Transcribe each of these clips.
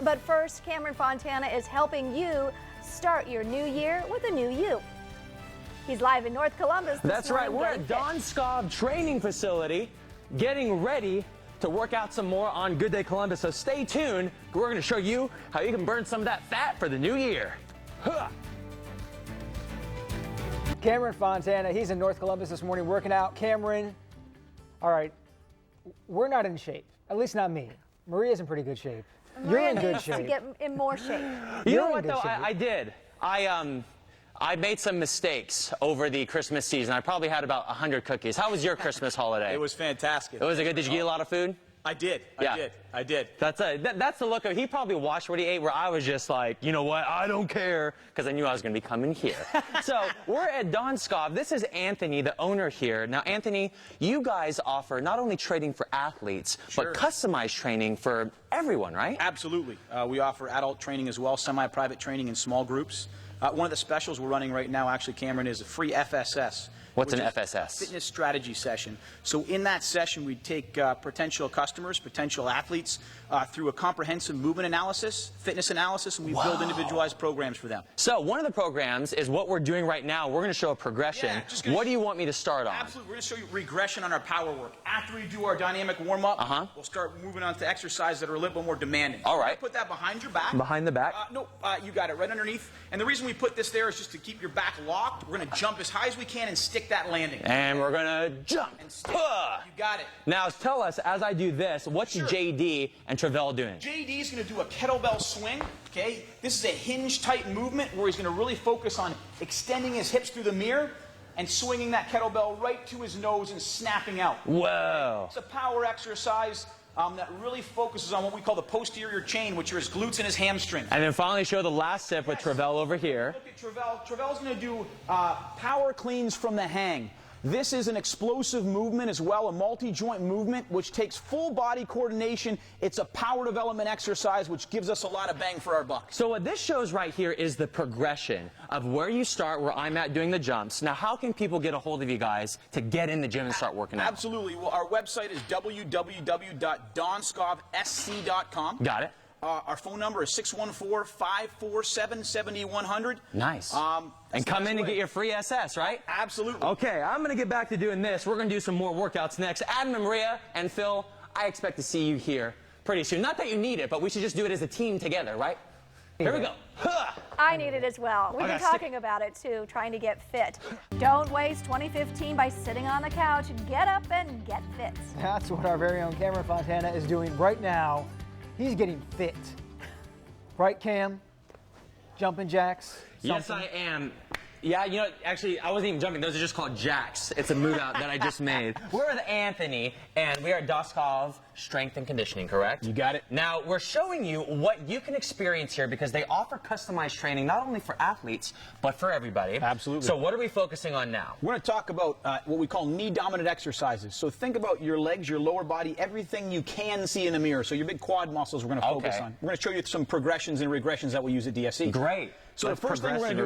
But first, Cameron Fontana is helping you start your new year with a new you. He's live in North Columbus this That's right. morning. We're at Donscov Training facility getting ready to work out some more on Good Day Columbus. So stay tuned. We're going to show you how you can burn some of that fat for the new year. Huh. Cameron Fontana, he's in North Columbus this morning working out. Cameron, all right, we're not in shape, at least not me. Maria's in pretty good shape. You're in good shape. To get in more shape. You know what, though? I did. I made some mistakes over the Christmas season. I probably had about 100 cookies. How was your Christmas holiday? It was fantastic. Was it good? Did you eat a lot of food? I did. I did. That's the look of, he probably watched what he ate, where I was just like, you know what, I don't care, because I knew I was going to be coming here. So we're at Donscov. This is Anthony, the owner here. Now, Anthony, you guys offer not only training for athletes, but customized training for everyone, right? Absolutely. We offer adult training as well, semi-private training in small groups. One of the specials we're running right now, actually, Cameron, is a free FSS. What's an FSS? Fitness strategy session. So in that session, we take potential customers, potential athletes, through a comprehensive movement analysis, fitness analysis, and we build individualized programs for them. So one of the programs is what we're doing right now. We're going to show a progression. What do you want me to start on? Absolutely. We're going to show you regression on our power work. After we do our dynamic warm-up, we'll start moving on to exercises that are a little bit more demanding. All right. Put that behind your back. Behind the back? No, you got it, right underneath. And the reason we put this there is just to keep your back locked. We're going to jump as high as we can and stick that landing. And we're going to jump. And stick. You got it. Now tell us, as I do this, what's JD and Travell doing? JD is going to do a kettlebell swing. Okay, this is a hinge-type movement where he's going to really focus on extending his hips through the mirror and swinging that kettlebell right to his nose and snapping out. Whoa. It's a power exercise that really focuses on what we call the posterior chain, which are his glutes and his hamstrings. And then finally show the last step with Travell over here. Look at Travell. Travell's going to do power cleans from the hang. This is an explosive movement as well, a multi-joint movement, which takes full body coordination. It's a power development exercise, which gives us a lot of bang for our buck. So what this shows right here is the progression of where you start, where I'm at doing the jumps. Now, how can people get a hold of you guys to get in the gym and start working out? Absolutely. Well, our website is www.donscovsc.com. Got it. Our phone number is 614-547-7100. Nice. And come in and get your free SS, right? Absolutely. Okay, I'm going to get back to doing this. We're going to do some more workouts next. Adam and Maria and Phil, I expect to see you here pretty soon. Not that you need it, but we should just do it as a team together, right? Here we go. I need it as well. We've been talking about it too, trying to get fit. Don't waste 2015 by sitting on the couch. Get up and get fit. That's what our very own Cameron Fontana is doing right now. He's getting fit. Right, Cam? Jumping jacks? Yes, I am. Yeah, you know, actually, I wasn't even jumping. Those are just called jacks. It's a move out that I just made. We're with Anthony, and we are at Donscov Strength and Conditioning, correct? You got it. Now, we're showing you what you can experience here because they offer customized training not only for athletes, but for everybody. Absolutely. So what are we focusing on now? We're going to talk about what we call knee-dominant exercises. So think about your legs, your lower body, everything you can see in the mirror. So your big quad muscles we're going to focus on. We're going to show you some progressions and regressions that we use at DSC. Great. So the first thing we're going to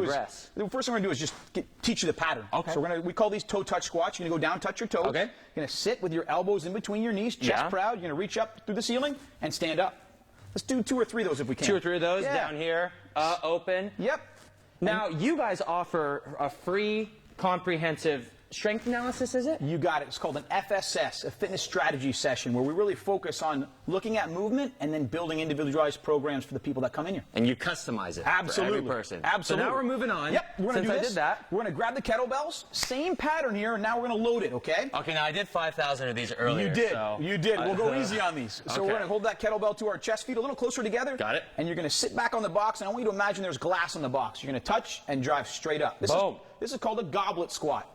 do is just teach you the pattern. Okay. So we call these toe touch squats. You're going to go down, touch your toes. Okay. You're going to sit with your elbows in between your knees, chest proud. You're going to reach up through the ceiling and stand up. Let's do 2 or 3 of those if we can. 2 or 3 of those down here, open. Yep. Now, you guys offer a free, comprehensive strength analysis, is it? You got it. It's called an FSS, a fitness strategy session, where we really focus on looking at movement and then building individualized programs for the people that come in here. And you customize it for every person. Absolutely. So now we're moving on. Yep. We're going to do this. I did that. We're going to grab the kettlebells. Same pattern here, and now we're going to load it, okay? Okay, now I did 5,000 of these earlier. You did. So You did. We'll go easy on these. So we're going to hold that kettlebell to our chest, feet a little closer together. Got it. And you're going to sit back on the box, and I want you to imagine there's glass on the box. You're going to touch and drive straight up. Boom. This is called a goblet squat.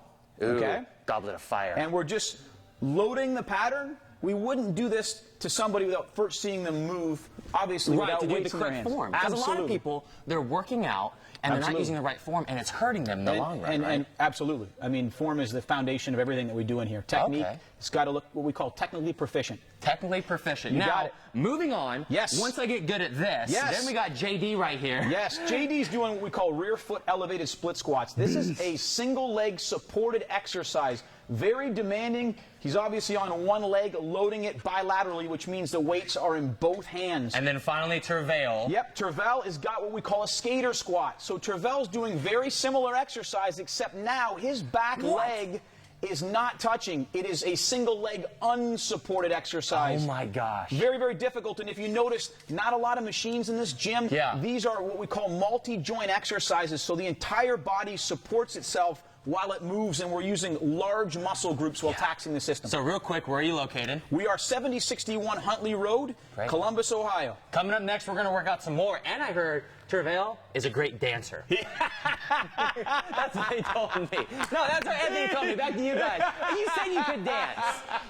Ooh, okay? Goblet of fire. And we're just loading the pattern. We wouldn't do this to somebody without first seeing them move, obviously, right, without to do the weights in their correct hands. form. Because a lot of people, they're working out, and they're not using the right form, and it's hurting them in the long run, right? And absolutely. I mean, form is the foundation of everything that we do in here. Technique, it's got to look what we call technically proficient. Technically proficient. You now, got it. Moving on, once I get good at this, then we got JD right here. Yes, JD's doing what we call rear foot elevated split squats. This is a single leg supported exercise Very demanding. He's obviously on one leg, loading it bilaterally, which means the weights are in both hands. And then finally, Tervel. Yep, Tervel has got what we call a skater squat. So Tervel's doing very similar exercise, except now his back leg is not touching. It is a single leg unsupported exercise. Oh my gosh. Very, very difficult. And if you notice, not a lot of machines in this gym. Yeah. These are what we call multi-joint exercises. So the entire body supports itself while it moves, and we're using large muscle groups while taxing the system. So real quick, where are you located? We are 7061 Huntley Road, Columbus, Ohio. Coming up next, we're going to work out some more. And I heard Tervel is a great dancer. That's what he told me. No, that's what Anthony told me. Back to you guys. You said you could dance.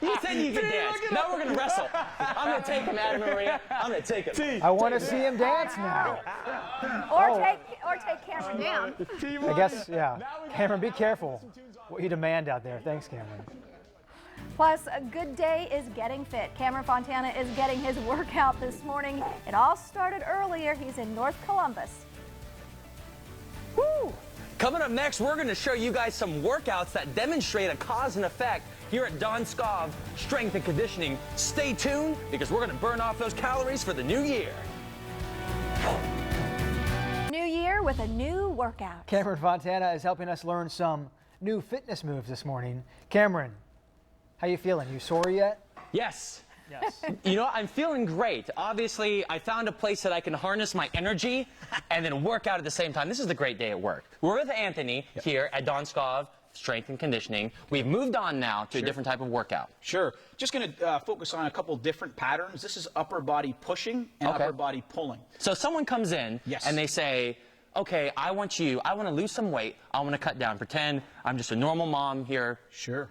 You said you could dance. Now we're going to wrestle. I'm going to take him, Adam and Maria. I'm going to take him. I want to see him dance now. Or take Cameron down. I guess, yeah. Cameron, be careful what you demand out there. Thanks, Cameron. Plus, a good day is getting fit. Cameron Fontana is getting his workout this morning. It all started earlier. He's in North Columbus. Woo! Coming up next, we're going to show you guys some workouts that demonstrate a cause and effect here at Donscov Strength and Conditioning. Stay tuned, because we're going to burn off those calories for the new year. New year with a new workout. Cameron Fontana is helping us learn some new fitness moves this morning. Cameron, how you feeling? You sore yet? Yes. You know, I'm feeling great. Obviously, I found a place that I can harness my energy and then work out at the same time. This is a great day at work. We're with Anthony here at Donscov Strength and Conditioning. We've moved on now to a different type of workout. Sure. Just going to focus on a couple different patterns. This is upper body pushing and upper body pulling. So someone comes in and they say, okay, I want to lose some weight. I want to cut down. Pretend I'm just a normal mom here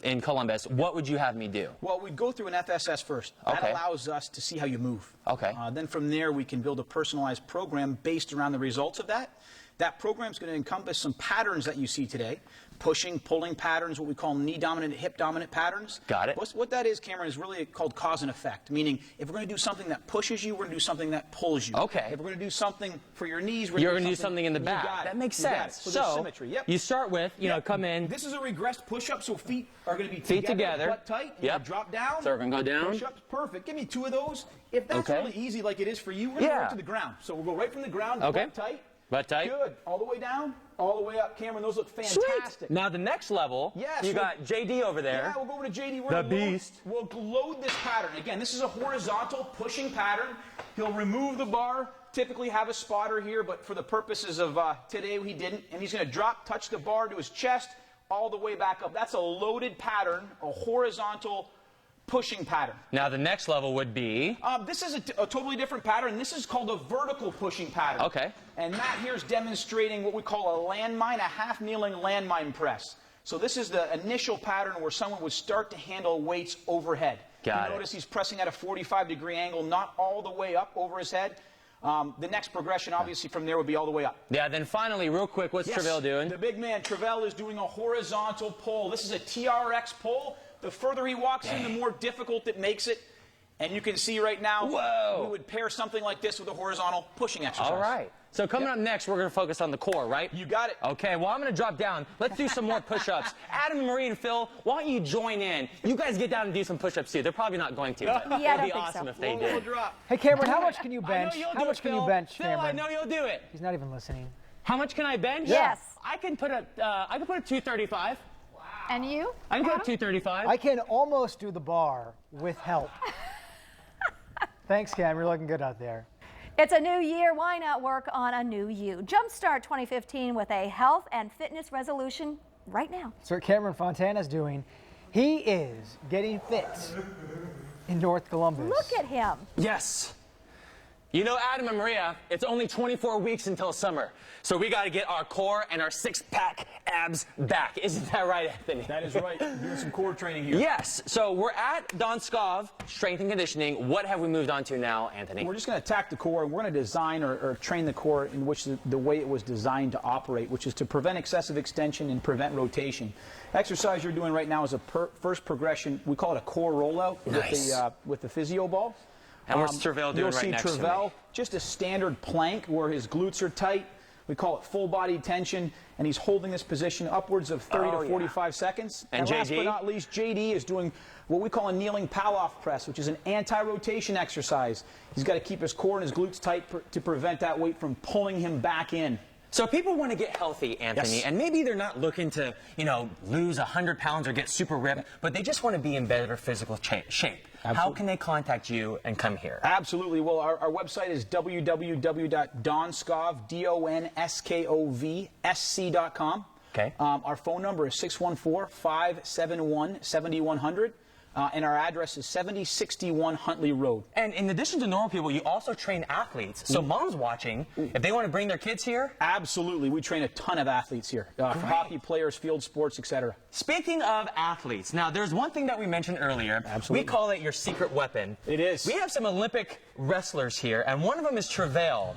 in Columbus. What would you have me do? Well, we'd go through an FSS first. That allows us to see how you move. Then from there, we can build a personalized program based around the results of that. That program is going to encompass some patterns that you see today. Pushing, pulling patterns, what we call knee-dominant, hip-dominant patterns. Got it. What that is, Cameron, is really called cause and effect, meaning if we're going to do something that pushes you, we're going to do something that pulls you. Okay. If we're going to do something for your knees, you're going to do something in the back. That makes sense. So there's symmetry. You start with, you know, come in. This is a regressed push-up, so feet are going to be together. Butt tight. Drop down. So we're going to go down. Push-ups, perfect. Give me 2 of those. If that's really easy like it is for you, we're going to go right to the ground. So we'll go right from the ground, butt tight. Butt tight. Good. All the way down, all the way up. Cameron, those look fantastic. Sweet. Now the next level, you got JD over there. Yeah, we'll go over to JD. The beast. We'll load this pattern. Again, this is a horizontal pushing pattern. He'll remove the bar, typically have a spotter here, but for the purposes of today, he didn't. And he's going to touch the bar to his chest, all the way back up. That's a loaded pattern, a horizontal pushing pattern. Now the next level would be? This is a totally different pattern. This is called a vertical pushing pattern. Okay. And Matt here is demonstrating what we call a landmine, a half-kneeling landmine press. So this is the initial pattern where someone would start to handle weights overhead. Got it. Notice he's pressing at a 45-degree angle, not all the way up over his head. The next progression, obviously, from there would be all the way up. Yeah, then finally, real quick, what's Tervel doing? The big man, Tervel, is doing a horizontal pull. This is a TRX pull. The further he walks in, the more difficult it makes it. And you can see right now, we would pair something like this with a horizontal pushing exercise. All right. So coming up next, we're going to focus on the core, right? You got it. Okay, well, I'm going to drop down. Let's do some more push-ups. Adam, Marie, and Phil, why don't you join in? You guys get down and do some push-ups, too. They're probably not going to, but Yeah, it'd be awesome if they did. Hey, Cameron, how much can you bench? How much can you bench, Phil, Cameron? I know you'll do it. He's not even listening. How much can I bench? Yes. I can put a 235. And you? I can put a 235. I can almost do the bar with help. Thanks, Cam. You're looking good out there. It's a new year. Why not work on a new you? Jumpstart 2015 with a health and fitness resolution right now. So what Cameron Fontana's doing, he is getting fit in North Columbus. Look at him. Yes. You know, Adam and Maria, it's only 24 weeks until summer. So we got to get our core and our six-pack abs back. Isn't that right, Anthony? That is right. Doing some core training here. Yes. So we're at Donscov Strength and Conditioning. What have we moved on to now, Anthony? We're just going to attack the core. We're going to design or train the core in which the way it was designed to operate, which is to prevent excessive extension and prevent rotation. Exercise you're doing right now is a first progression. We call it a core rollout with the physio ball. And what's Tervel doing right next to me? You'll see Tervel, just a standard plank where his glutes are tight. We call it full body tension, and he's holding this position upwards of 30 to 45 seconds. And last JD? but not least, JD is doing what we call a kneeling Palloff press, which is an anti-rotation exercise. He's got to keep his core and his glutes tight to prevent that weight from pulling him back in. So people want to get healthy, Anthony, Yes. and maybe they're not looking to, lose 100 pounds or get super ripped, but they just want to be in better physical shape. Absolutely. How can they contact you and come here? Absolutely. Well, our website is www.donscov.com. Okay. Our phone number is 614-571-7100. And our address is 7061 Huntley Road. And in addition to normal people, you also train athletes. So moms watching, if they want to bring their kids here? Absolutely. We train a ton of athletes here. Hockey players, field sports, etc. Speaking of athletes, now there's one thing that we mentioned earlier. Absolutely. We call it your secret weapon. It is. We have some Olympic wrestlers here, and one of them is Travail.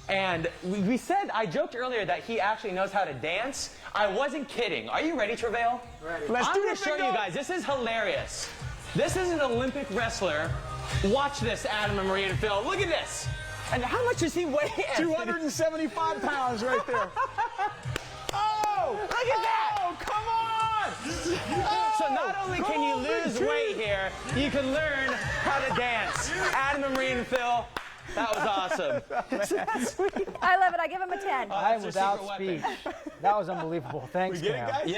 And we said, I joked earlier that he actually knows how to dance. I wasn't kidding. Are you ready, Travail? Ready. I'm going to show you guys. This is hilarious. This is an Olympic wrestler. Watch this, Adam and Maria and Phil. Look at this. And how much does he weigh? 275 pounds right there. Oh! Look at that! Oh, come on! So not only can you lose weight here, you can learn how to dance. Adam and Maria and Phil, that was awesome. I love it. I give him a 10. I am That's without their speech. secret weapon. That was unbelievable. Thanks, We get it, Cam. guys? Yeah.